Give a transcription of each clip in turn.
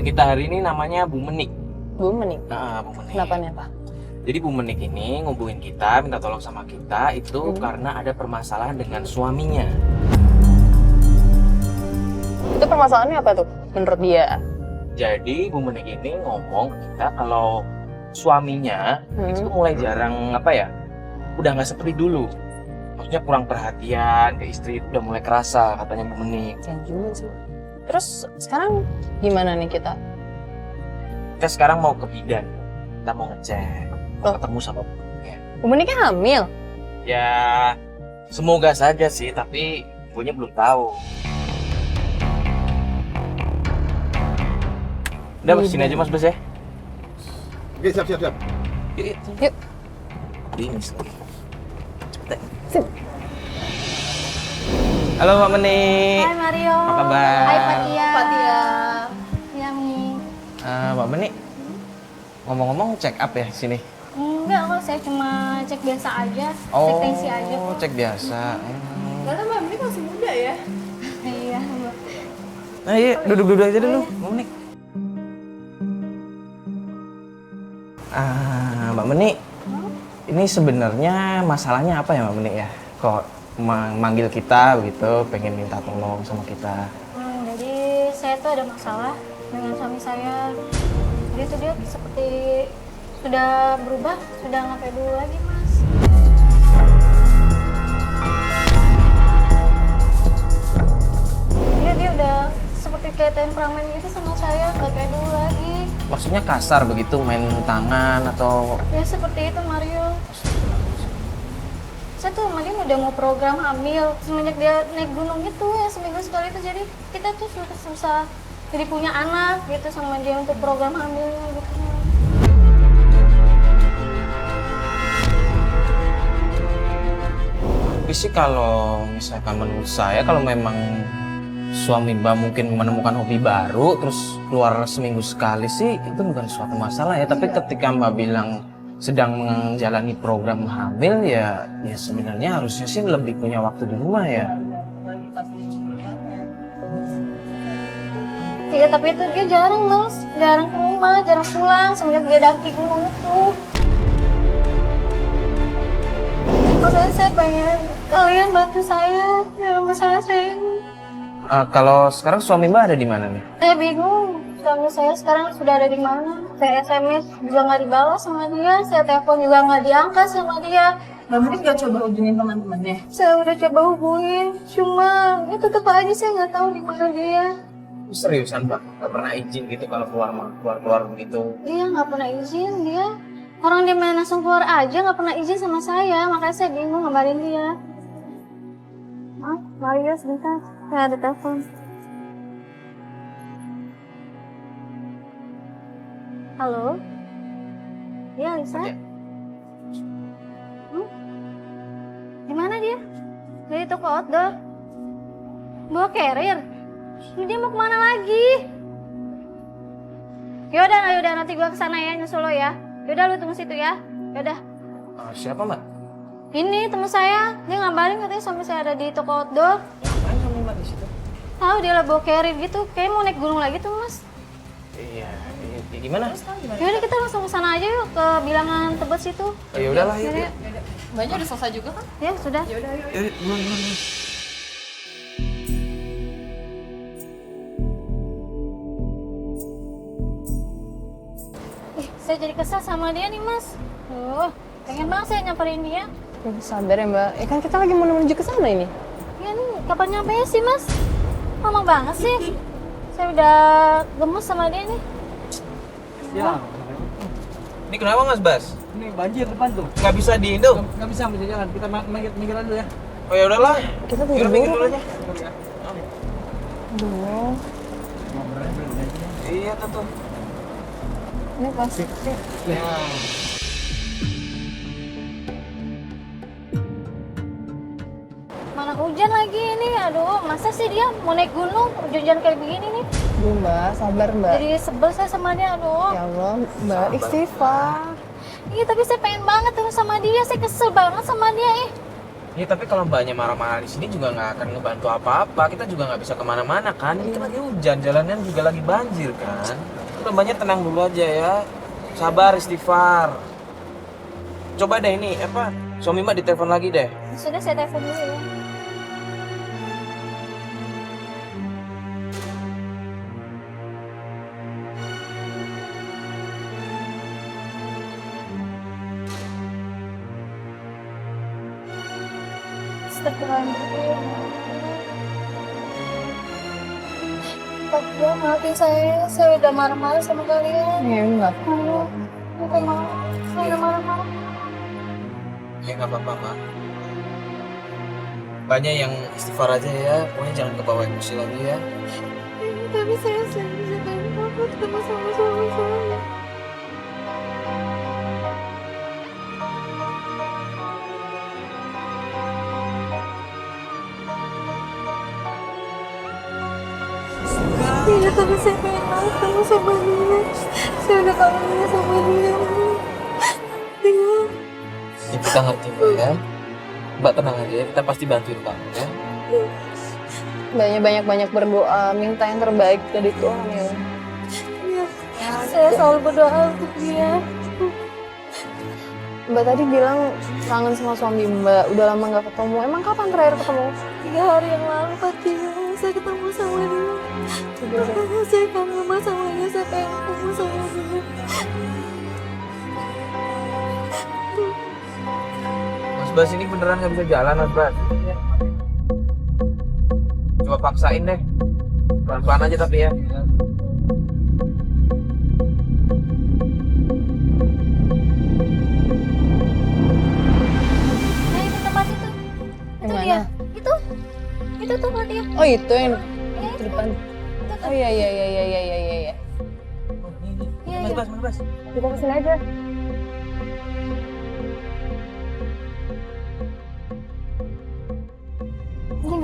kita hari ini namanya Bu Menik. Bu Menik. Nah, Bu Menik. Kenapa nih Pak? Jadi Bu Menik ini ngubungin kita, minta tolong sama kita itu karena ada permasalahan dengan suaminya. Itu permasalahannya apa tuh menurut dia? Jadi Bu Menik ini ngomong ke kita kalau suaminya itu mulai jarang udah nggak seperti dulu. Maksudnya kurang perhatian ke istri, itu udah mulai kerasa katanya Bu Menik. Ya juga sih. Terus sekarang gimana nih kita? Kita sekarang mau ke bidan, kita mau ngecek, mau ketemu sama Bu Menik ya. Bu Meniknya hamil? Ya semoga saja sih, tapi ibunya belum tahu. Udah mas, sini aja mas Bes ya. Oke, siap. Yuk. Yuk. Bingis lagi. Cepet. Sip. Halo Mbak Menik. Hai Mario. Apa kabar? Hai Fatia. Fatia. Ya Mi. Mbak Menik, ngomong-ngomong check up ya sini? Enggak kok, saya cuma cek biasa aja. Cek tensi aja kok. Cek biasa. Ternyata Mbak Menik masih muda ya? Iya, Mbak. Nah iya, duduk-duduk aja dulu, Mbak Menik. Mbak Menik, ini sebenarnya masalahnya apa ya Mbak Menik ya? Kok manggil kita begitu, pengen minta tolong sama kita? Jadi saya tuh ada masalah dengan suami saya. Dia seperti sudah berubah, sudah nggak kayak dulu lagi Mas. Dia udah seperti kayak temperamen gitu sama saya, nggak kayak dulu lagi. Maksudnya kasar begitu, main tangan atau... Ya seperti itu Mario. Saya tuh sama dia udah mau program hamil. Semenjak dia naik gunung itu ya seminggu sekali itu, jadi kita tuh susah jadi punya anak gitu sama dia untuk program hamilnya gitu. Tapi sih kalau misalkan menurut saya, kalau memang suami Mbak mungkin menemukan hobi baru terus keluar seminggu sekali sih, itu bukan suatu masalah ya. Tapi ketika Mbak bilang sedang menjalani program hamil ya sebenarnya harusnya sih lebih punya waktu di rumah ya. Iya tapi itu dia jarang Mas, jarang ke rumah, jarang pulang semenjak dia daki gunung itu. Makanya saya pengen kalian bantu saya dalam masalah saya ini. Kalau sekarang suami Mbak ada di mana nih? Saya bingung, suami saya sekarang sudah ada di mana. Saya SMS juga nggak dibalas sama dia, saya telepon juga nggak diangkat sama dia. Mbak Menik gak coba hubungin teman-temannya? Saya udah coba hubungin, cuma ya tetap aja saya nggak tahu di mana dia. Seriusan Mbak? Gak pernah izin gitu kalau keluar begitu? Dia nggak pernah izin dia. Orang dia main langsung keluar aja nggak pernah izin sama saya, makanya saya bingung ngabarin dia. Mario sebentar, saya ada telepon. Halo? Iya, Lisa? Di mana dia? Dari toko outdoor. Bawa carrier? Dia mau kemana lagi? Yaudah, nanti gua kesana ya, nyusul lo ya. Yaudah, lu tunggu situ ya. Yaudah. Siapa Mbak? Ini teman saya, dia ngabarin katanya suami saya ada di toko outdoor. Ngapain suami Mbak di situ? Tahu dia lah bawa carrier gitu, kayaknya mau naik gunung lagi tuh Mas. Iya, gimana? Yaudah kita langsung ke sana aja yuk, ke bilangan Tebet situ. Ya udahlah, yuk. Mbaknya udah selesai juga kan? Ya sudah. Yaudah, yuk. Yuk, buruan. Saya jadi kesal sama dia nih Mas. Pengen banget saya nyamperin dia. Ya, sabar ya Mbak, ya kan kita lagi mau menuju ke sana ini. Ya nih, kapan nyampe sih Mas? Lama banget sih. Saya udah gemes sama dia nih. Ya, Ini kenapa Mas Bas? ini banjir depan tuh. Nggak bisa di Indo? Nggak bisa bisa jalan. Kita minggiran dulu ya. Oh ya udahlah. Kita Yaudah, minggir dulu aja. Aduh, Iya tuh. ini pasti. Mana hujan lagi ini, aduh masa sih dia mau naik gunung hujan kayak begini nih. Aduh Mbak, sabar Mbak. Jadi sebel saya sama dia, aduh. Ya Allah, Mbak, istighfar. Iya tapi saya pengen banget tuh sama dia, saya kesel banget sama dia Ya tapi kalau mbaknya marah-marah di sini juga nggak akan ngebantu apa-apa. Kita juga nggak bisa kemana-mana kan. Ini kan lagi hujan, jalanan juga lagi banjir kan. Udah mbaknya tenang dulu aja ya. Sabar, istighfar. Coba deh ini apa? Suami mbak ditelepon lagi deh. Sudah saya telepon dulu ya. Astagfirullahaladzim. Pak, ya maafin saya udah marah-marah sama kalian. Ya enggak. Bukan marah, saya udah marah-marah. Ya nggak apa-apa mbak. Mbaknya yang istighfar aja ya. Pokoknya jangan kebawa emosi lagi ya. Tapi saya bisa pengen banget ketemu sama suami saya. Iya, tapi saya pengen banget ketemu sama dia. Saya udah kangen sama dia. Iya. Ya, kita ngerti mbak ya. Mbak tenang aja, kita pasti bantuin kamu ya. Mbaknya banyak-banyak berdoa, minta yang terbaik dari Tuhan ya. Iya. Saya selalu berdoa untuk dia. Mbak tadi bilang kangen sama suami Mbak, udah lama nggak ketemu. Emang kapan terakhir ketemu? 3 hari yang lalu Pak Tio, saya ketemu sama dia. Saya kangen banget sama dia, saya pengen ketemu sama dia. Mas Bas ini beneran nggak bisa jalan Mas Bas. Coba paksain deh. Pelan-pelan aja tapi ya. Nah, itu tempat itu. Yang mana? Dia. Itu tuh Pak Tio. Oh itu yang Iya, di depan. Itu tuh. Oh iya. Iya, Mas iya. Bas, Mas Bas. Kita kesini aja.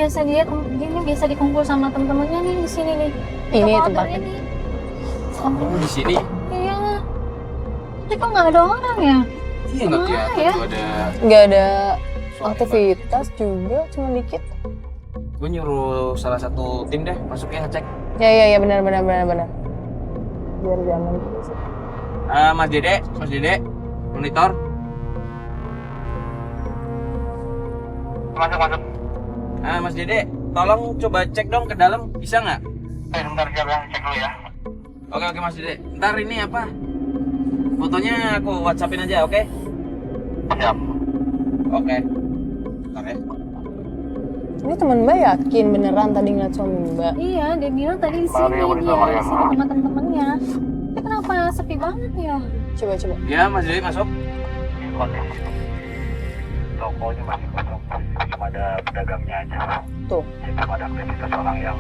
Ini biasa dikumpul sama temen-temennya nih di sini nih. Ini Tempat tempatnya. ini. Oh, di sini. Iya. Tapi kok nggak ada orang ya? Iya nggak kelihatan ya? tuh ada. Nggak ada aktivitas juga, cuma dikit. Gue nyuruh salah satu tim deh masuknya ngecek. Ya benar. Biar jangan terus. Mas Dede, monitor. Masuk. Mas Dede, tolong coba cek dong ke dalam, bisa nggak? Bentar, siapa yang cek dulu ya? Oke Mas Dede. Ntar ini apa? Fotonya aku WhatsAppin aja, oke? Siap. Oke. Ntar ya. Ini teman Mbak yakin beneran tadi ngeliat suami Mbak? Iya, dia bilang tadi di sini dia di sini sama temen-temennya. Tapi kenapa sepi banget ya? Coba. Ya Mas Dede masuk. Tokonya masih kosong, cuma ada pedagangnya aja. Tuh. Belum ada aktivitas orang yang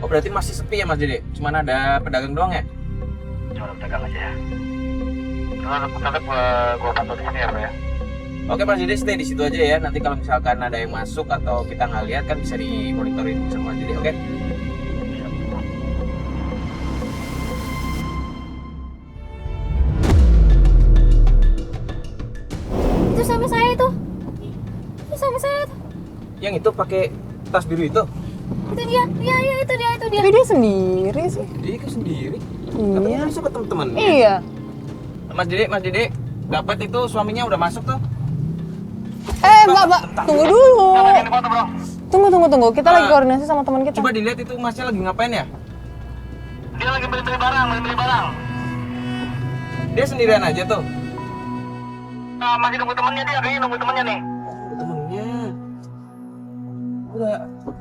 Oh berarti masih sepi ya Mas Dede? Cuman ada pedagang doang ya? cuma ada pedagang aja. Tetap gua pantau di sini ya, Bro ya. Oke Mas Dede, stay di situ aja ya. Nanti kalau misalkan ada yang masuk atau kita nggak lihat kan bisa dimonitorin sama Mas Dede, oke? Itu sama saya tuh. Itu sama saya tuh. Yang itu pakai tas biru itu? Itu dia. Iya, itu dia. Tapi dia sendiri sih. Dia ke sendiri. Iya. Katanya bisa ke temen-temennya. Iya. Mas Dede, dapat itu suaminya udah masuk tuh? Mbak, tunggu dulu. Tunggu. Kita lagi koordinasi sama teman kita. Coba dilihat itu masnya lagi ngapain ya? Dia lagi beli barang. Dia sendirian aja tuh? Nah, masih nunggu temennya dia, kayaknya nunggu temennya nih. Temennya.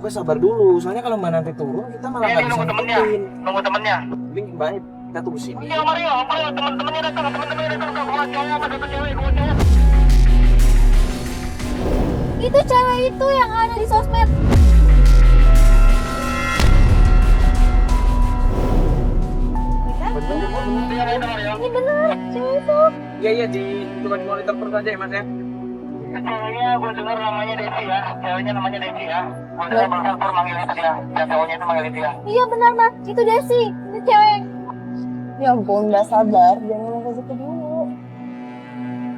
Gue sabar dulu, soalnya kalau mbak nanti turun kita malah nggak bisa ngikutin. Nunggu temennya. Mending baik, kita tunggu sini. Iya, Mario, temen-temennya datang, gua cowok, ada satu cewek, gua cowok. Itu cewek itu yang ada di sosmed. Ini bener, cewek itu. Iya, coba di monitor terus aja ya mas ya. Ceweknya gua dengar namanya Desi ya. Ceweknya namanya Desi ya. Gua dengar Bang Salpur manggil itu dia. Ya, cowoknya itu manggil itu ya. Iya benar Mas, itu Desi, itu cewek. Ya ampun, Mbak sabar. Jangan ngomong ke situ dulu.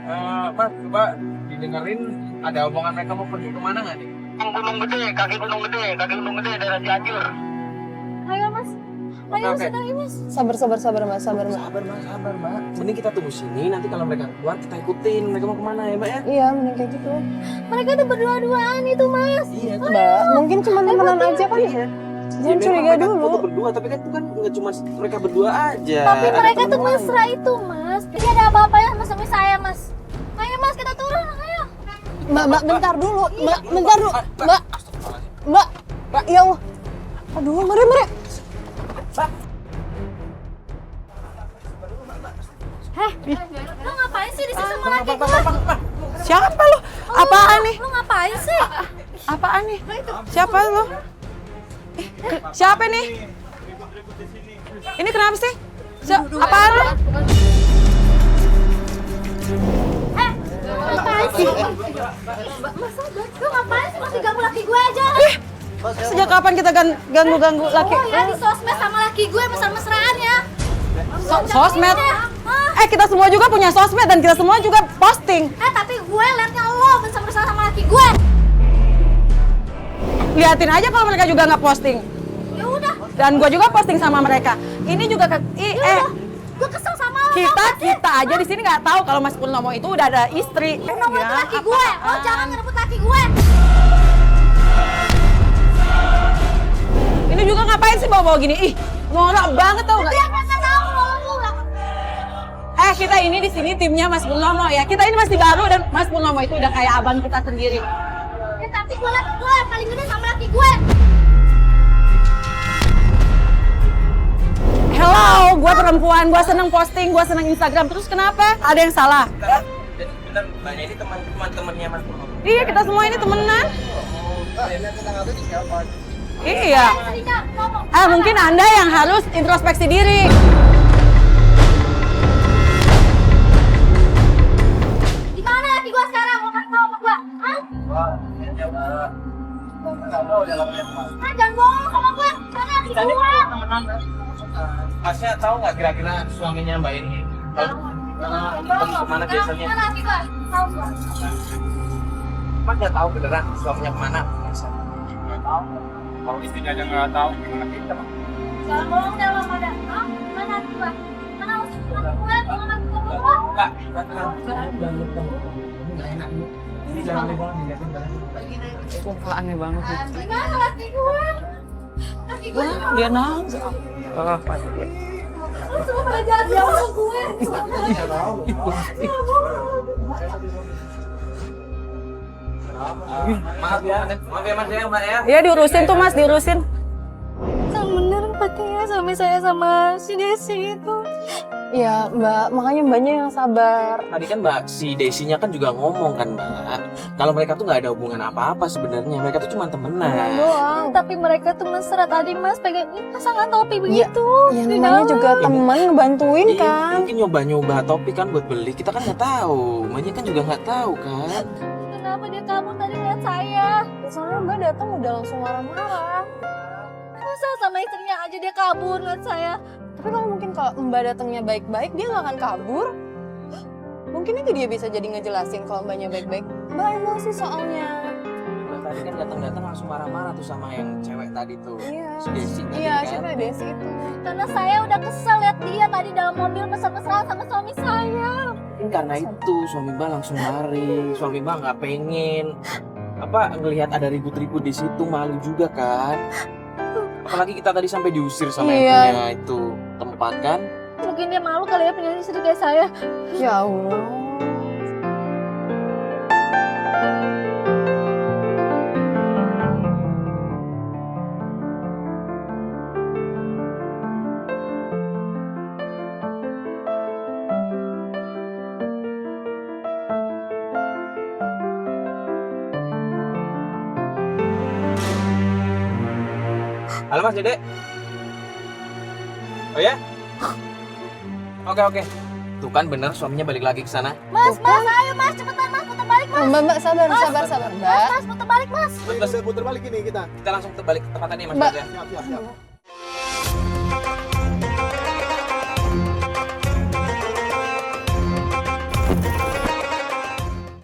Mas, coba didengerin ada omongan mereka mau pergi kemana nggak nih? Gunung Gede, kaki Gunung Gede daerah Cianjur. Ayo mas, ayo Oke. sedang mas. Sabar mas, sabar mas. Sabar mbak. Mending kita tunggu sini, nanti kalau mereka keluar kita ikutin. Mereka mau kemana ya mbak ya? Iya, mending kayak gitu. Mereka tuh berdua-duaan itu mas. Iya. Mbak, mungkin cuma temenan aja kan ya? Jangan curiga dulu. Foto berdua, tapi kan itu kan nggak cuma mereka berdua aja. Tapi Ada mereka tuh teman. mesra itu mas. Tidak ada apa-apanya sama suami saya mas. Ayo mas kita turun, ayo. Mbak, bentar dulu. Mbak, bentar dulu. Mbak, ya Allah. Aduh, mari. Heh, lu ngapain sih di sini sama laki gue? Siapa lo? Apaan nih? Lu ngapain sih? Apaan nih? Siapa lo? Siapa nih? Ini kenapa sih? Apaan lo? Ngapain sih? Masa lu ngapain sih masih ganggu laki gue aja? Sejak kapan kita ganggu laki? Oh ya di sosmed sama laki gue mesra-mesraannya. Sosmed? Hah? Kita semua juga punya sosmed dan kita semua juga posting. Tapi gue liatnya lo mesra-mesraan sama laki gue. Liatin aja kalau mereka juga nggak posting. Ya udah, Dan gue juga posting sama mereka. Ini juga gue kesel sama lo. kita aja di sini nggak tahu kalau Mas Purnomo itu udah ada istri. Purnomo itu laki gue. Lo jangan ngerebut laki gue. Ini juga ngapain sih bawa-bawa gini? Ih, norak banget tau nggak? Dia nggak tahu lo. Kita ini di sini timnya Mas Purnomo ya. Kita ini masih baru dan Mas Purnomo itu udah kayak abang kita sendiri. Ya tapi gue yang paling gede sama laki gue. Hello, gue perempuan, gue seneng posting, gue seneng Instagram. Terus kenapa? Ada yang salah? Jadi bentar, mbaknya ini teman-temannya Mas Purnomo. Iya, kita semua ini temenan. Kita nggak tahu ini siapa. Iya. Tidak, ngomong. Mungkin Anda yang harus introspeksi diri. Di mana laki gue sekarang? Mau kasih tahu sama gue? Hah? Jangan bohong sama gue. Mana laki gue? Masnya tahu nggak kira-kira suaminya mbak ini? Kemana biasanya? Mana laki gue? Tahu gue. Mas nggak tahu beneran suaminya kemana? Nggak tahu. Kalau istrinya aja nggak tahu, gimana kita? Jangan bohong deh lo pada. Hah? Mana laki gue? Mana laki gue? Mana laki gue? Kak, ini jangan dibawa dilihatin Kok aneh banget nih. Di mana laki gue? Laki gue. Dia nangis. Lu semua pada jahat sama gue. Maaf ya Mas ya Mbak ya. Iya diurusin tuh Mas, diurusin. Yang bener empatinya suami saya sama si Desi itu. Iya Mbak, makanya Mbaknya yang sabar. Tadi kan Mbak si Desinya kan juga ngomong kan Mbak, kalau mereka tuh nggak ada hubungan apa-apa sebenarnya, mereka tuh cuma temenan. Doang. Tapi mereka tuh mesra tadi mas pegang pasangan topi begitu. Ya di namanya dalam. juga teman ngebantuin Iya, kan. mungkin nyoba-nyoba topi kan buat beli, kita kan nggak tahu, Mbaknya kan juga nggak tahu kan. Kenapa dia kabur tadi lihat saya? Soalnya Mbak datang udah langsung marah-marah. Masa sama istrinya aja dia kabur lihat saya? Tapi kalau mungkin kalau Mbak datangnya baik-baik, dia nggak akan kabur. Mungkin itu dia bisa jadi ngejelasin kalau Mbaknya baik-baik. Mbak emosi soalnya. Mbak tadi kan datang-datang langsung marah-marah tuh sama yang cewek tadi tuh. Iya. Si Desi tadi Iya, kan. siapa Desi itu? Karena saya udah kesel lihat dia tadi dalam mobil mesra-mesraan sama suami saya. Mungkin karena itu suami Mbak langsung lari, suami Mbak nggak pengen ngelihat ada ribut-ribut di situ, malu juga kan. Apalagi kita tadi sampai diusir sama yang Iya. punya itu tempat kan. Mungkin dia malu kali ya punya istri kayak saya. Ya Allah. Halo Mas Dede. Oh ya? Oke. Tuh kan bener suaminya balik lagi ke sana. Mas, ayo mas, cepetan mas, putar balik mas. Mbak, sabar. Mas, putar balik mas. Saya putar balik ini kita. Kita langsung balik ke tempat tadi Mas Mbak. Dede. Siap.